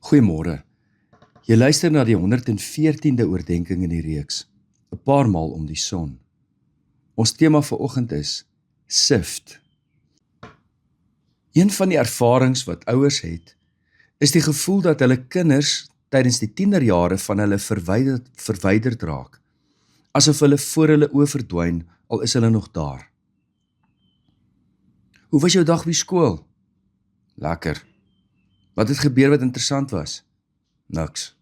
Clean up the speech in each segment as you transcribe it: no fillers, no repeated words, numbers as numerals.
Goeiemôre. Jy luister na die 114de oordeenking in die reeks, 'n paar maal om die son. Ons tema vir oggend is sift. Een van die ervarings wat ouers het, is die gevoel dat hulle kinders tydens die tienerjare van hulle verwyderd raak, asof hulle voor hulle oë verdwyn, al is hulle nog daar. Hoe was jou dag by skool? Lekker. Wat het gebeur wat interessant was? Niks.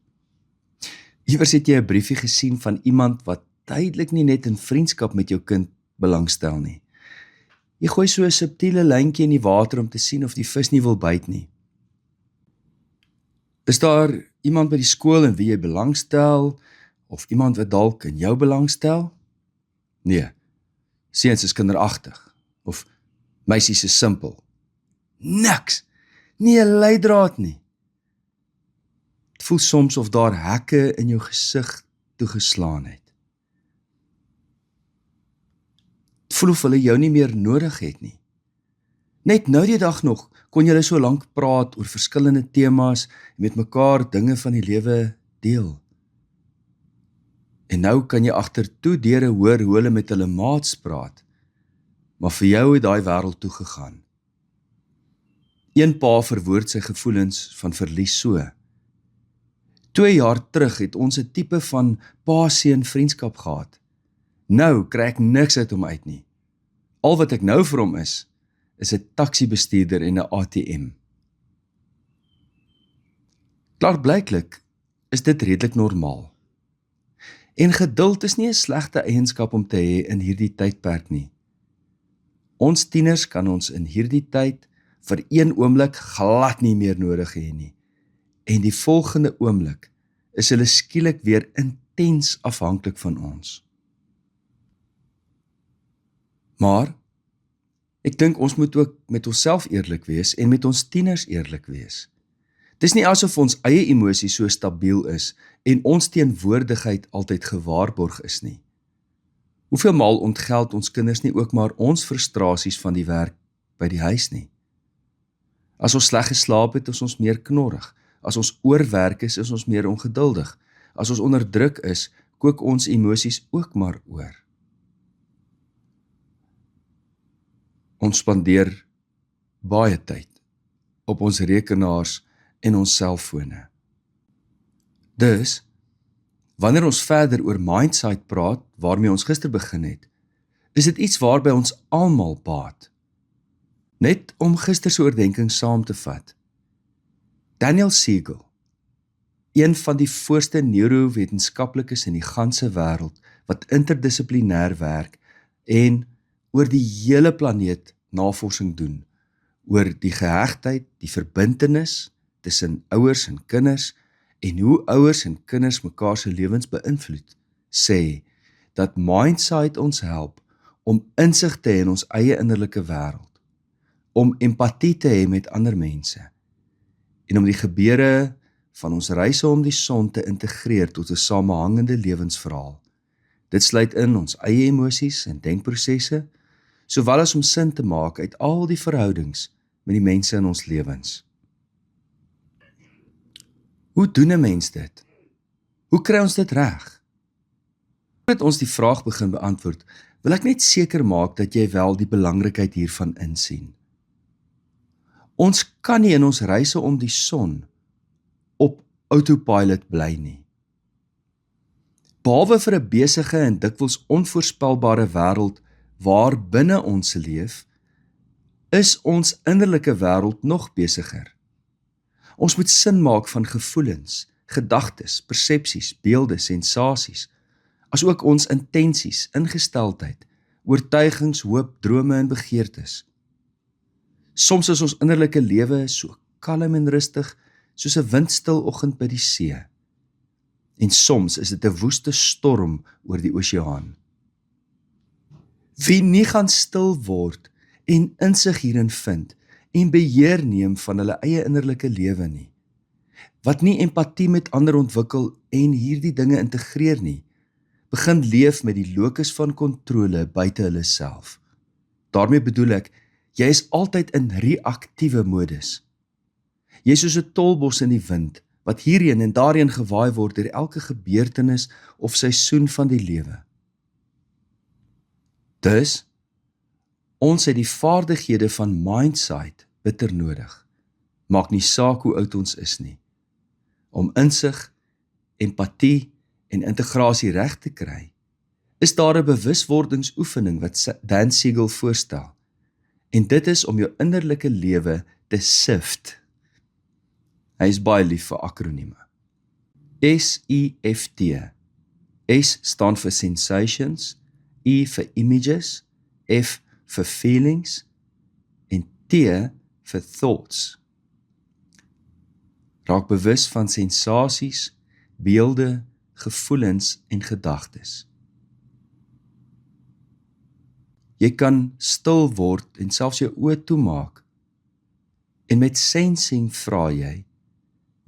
Iewers het jy 'n briefie gesien van iemand wat duidelik nie net in vriendskap met jou kind belangstel nie. Jy gooi so 'n subtiele lyntjie in die water om te sien of die vis nie wil byt nie. Is daar iemand by die skool in wie jy belangstel, of iemand wat dalk in jou belangstel? Nee, seuns is kinderagtig, of meisies is simpel. Niks, nie 'n leidraad nie. Het voel soms of daar hekke in jou gesig toegeslaan het. Het voel of hulle jou nie meer nodig het nie. Net nou die dag nog kon julle so lank praat oor verskillende temas en met mekaar dinge van die lewe deel. En nou kan jy agter toe deure hoor hoe hulle met hulle maats praat, maar vir jou het daai wêreld toegegaan. Een pa verwoord sy gevoelens van verlies so: 2 jaar terug het ons 'n tipe van pa-seun vriendskap gehad. Nou kry ek niks uit hom uit nie. Al wat ek nou vir hom is 'n taxi-bestuurder en 'n ATM. Klaarblyklik is dit redelik normaal. En geduld is nie 'n slegte eienskap om te hê in hierdie tydperk nie. Ons tieners kan ons in hierdie tyd vir een oomblik glad nie meer nodig hê nie. En die volgende oomblik is hulle skielik weer intens afhanklik van ons. Maar ek dink ons moet ook met onsself eerlik wees en met ons tieners eerlik wees. Dis nie asof ons eie emosie so stabiel is en ons teenwoordigheid altyd gewaarborg is nie. Hoeveel maal ontgeld ons kinders nie ook maar ons frustrasies van die werk by die huis nie? As ons sleg geslaap het, is ons meer knorrig. As ons oorwerk is ons meer ongeduldig. As ons onder druk is, kook ons emosies ook maar oor. Ons spandeer baie tyd op ons rekenaars en ons selfone. Dus, wanneer ons verder oor mindsight praat, waarmee ons gister begin het, is dit iets waarby ons almal baat. Net om gister se oordeenking saam te vat. Daniel Siegel, een van die voorste neurowetenskaplikes in die ganse wêreld wat interdissiplinêr werk en oor die hele planeet navorsing doen oor die gehegtheid, die verbintenis tussen ouers en kinders en hoe ouers en kinders mekaar se lewens beïnvloed, sê dat mindsight ons help om insig te hê in ons eie innerlike wêreld, om empatie te hê met ander mense en om die gebeure van ons reise om die son te integreer tot 'n samehangende lewensverhaal. Dit sluit in ons eie emosies en denkprosesse, sowel as om sin te maak uit al die verhoudings met die mense in ons lewens. Hoe doen 'n mens dit? Hoe kry ons dit reg? Voordat ons die vraag begin beantwoord, wil ek net seker maak dat jy wel die belangrikheid hiervan insien. Ons kan nie in ons reise om die son op autopilot bly nie. Behalwe vir 'n besige en dikwels onvoorspelbare wêreld waar binne ons leef, is ons innerlike wêreld nog besiger. Ons moet sin maak van gevoelens, gedagtes, persepsies, beelde, sensasies, asook ons intensies, ingesteldheid, oortuigings, hoop, drome en begeertes. Soms is ons innerlike lewe so kalm en rustig, soos 'n windstil oggend by die see. En soms is dit 'n woeste storm oor die oseaan. Wie nie gaan stil word en insig hierin vind en beheer neem van hulle eie innerlike lewe nie, wat nie empatie met ander ontwikkel en hierdie dinge integreer nie, begin leef met die locus van kontrole buite hulle self. Daarmee bedoel ek, jy is altyd in reaktiewe modus. Jy is soos 'n tolbos in die wind, wat hierheen en daarheen gewaai word deur elke gebeurtenis of seisoen van die lewe. Dus, ons het die vaardighede van mindsight bitter nodig. Maak nie saak hoe oud ons is nie. Om insig, empatie en integrasie reg te kry, is daar 'n bewuswordingsoefening wat Dan Siegel voorstel. En dit is om jou innerlike lewe te sift. Hy is baie lief vir akronieme. SIFT. S staan vir sensations, I vir images, F vir feelings en T vir thoughts. Raak bewus van sensasies, beelde, gevoelens en gedagtes. Jy kan stil word en selfs jou oë toemaak en met sensing vra jy,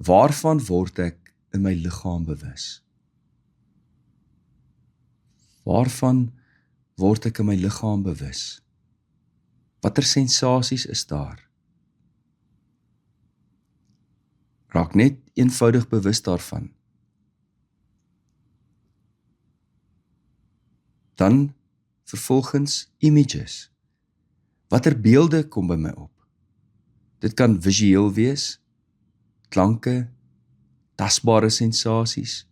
waarvan word ek in my liggaam bewus? Waarvan word ek in my liggaam bewus? Watter sensasies is daar? Raak net eenvoudig bewus daarvan. Dan vervolgens images. Watter beelde kom by my op? Dit kan visueel wees, klanke, tasbare sensasies,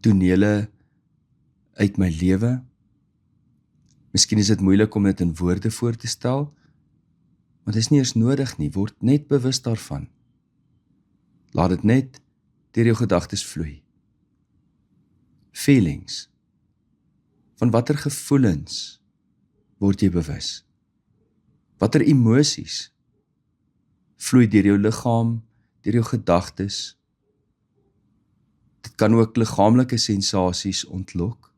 tonele uit my lewe. Miskien is dit moeilik om dit in woorde voor te stel, maar dit is nie eers nodig nie, word net bewus daarvan. Laat dit net deur jou gedagtes vloei. Feelings. Van watter gevoelens word jy bewus? Watter emosies vloei deur jou liggaam, deur jou gedagtes? Dit kan ook liggaamlike sensasies ontlok.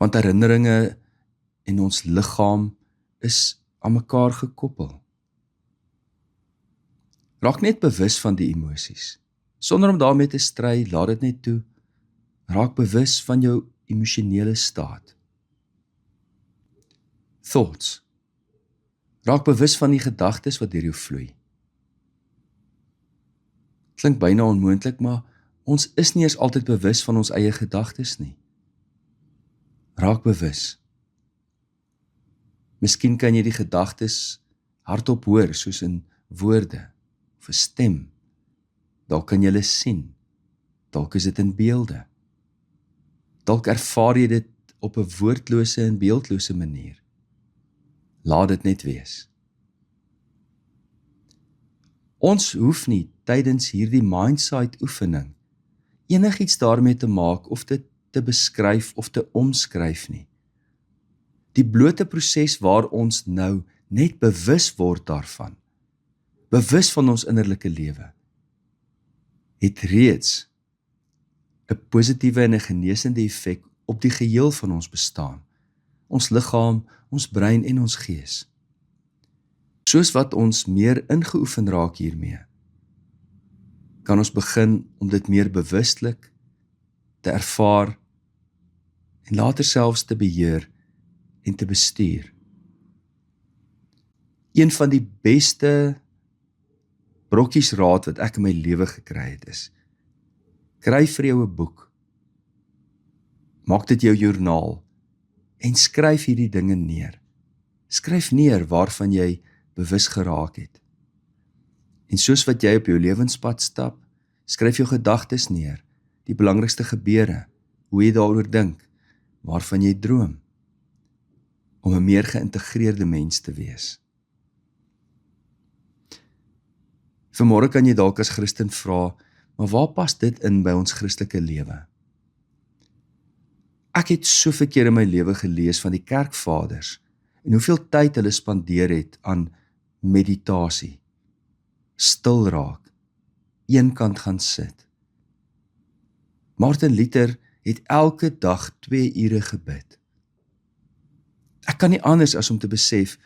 Want herinneringe en ons liggaam is aan mekaar gekoppel. Raak net bewus van die emosies. Sonder om daarmee te stry, laat dit net toe. Raak bewus van jou emosionele staat. Thoughts. Raak bewus van die gedagtes wat deur jou vloei. Klink byna onmoontlik, maar ons is nie eens altyd bewus van ons eie gedagtes nie. Raak bewus. Miskien kan jy die gedagtes hardop hoor, soos in woorde, of 'n stem. Dalk kan jy hulle sien. Dalk is dit in beelde. Dalk ervaar jy dit op 'n woordlose en beeldlose manier. Laat dit net wees. Ons hoef nie tydens hierdie mindsight oefening enigiets daarmee te maak of dit te beskryf of te omskryf nie. Die blote proses waar ons nou net bewus word daarvan, bewus van ons innerlike lewe, het reeds 'n positiewe en 'n genesende effek op die geheel van ons bestaan, ons liggaam, ons brein en ons gees. Soos wat ons meer ingeoefen raak hiermee, kan ons begin om dit meer bewustelik te ervaar en later selfs te beheer en te bestuur. Een van die beste brokkies raad wat ek in my lewe gekry het is, kry vir jou 'n boek, maak dit jou joernaal en skryf hierdie dinge neer. Skryf neer waarvan jy bewus geraak het. En soos wat jy op jou lewenspad stap, skryf jou gedagtes neer, die belangrikste gebeure, hoe jy daaroor dink, waarvan jy droom, om 'n meer geïntegreerde mens te wees. Vanmôre kan jy dalk as Christen vra, maar waar pas dit in by ons Christelike lewe? Ek het soveel keer in my lewe gelees van die kerkvaders en hoeveel tyd hulle spandeer het aan meditasie, stil raak, eenkant gaan sit. Martin Luther het elke dag 2 ure gebid. Ek kan nie anders as om te besef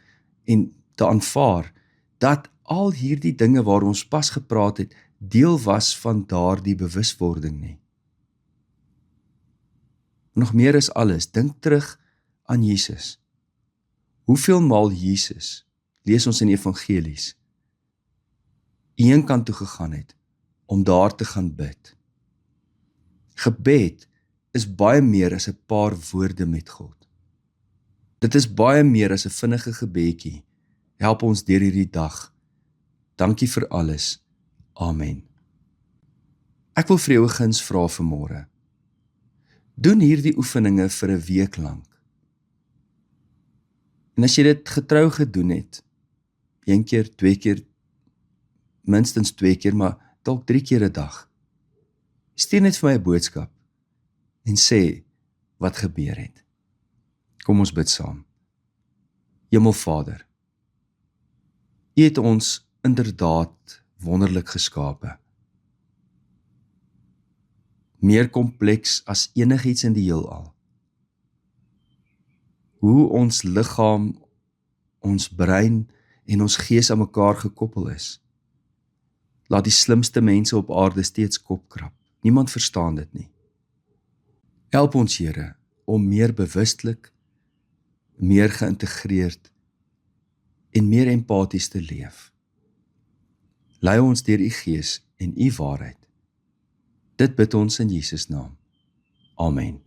en te aanvaar dat al hierdie dinge waar ons pas gepraat het, deel was van daardie bewuswording nie. Nog meer is alles, dink terug aan Jesus. Hoeveel maal Jesus lees ons in evangelies? een kant toe gegaan het, om daar te gaan bid. Gebed is baie meer as 'n paar woorde met God. Dit is baie meer as 'n vinnige gebedjie. Help ons deur hierdie dag. Dankie vir alles. Amen. Ek wil vir jou 'n guns vra vanmôre. Doen hierdie oefeninge vir 'n week lank. En as jy dit getrou gedoen het, 1 keer, 2 keer, minstens 2 keer, maar dalk 3 keer 'n dag, stuur net vir my 'n boodskap en sê wat gebeur het. Kom ons bid saam. Hemelvader, U het ons inderdaad wonderlik geskape. Meer kompleks as enigiets in die heelal. Hoe ons liggaam, ons brein en ons gees aan mekaar gekoppel is, laat die slimste mense op aarde steeds kop krap. Niemand verstaan dit nie. Help ons, Here, om meer bewustelik, meer geïntegreerd en meer empaties te leef. Lei ons deur U Gees en U waarheid. Dit bid ons in Jesus naam. Amen.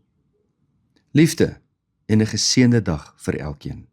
Liefde en 'n geseënde dag vir elkeen.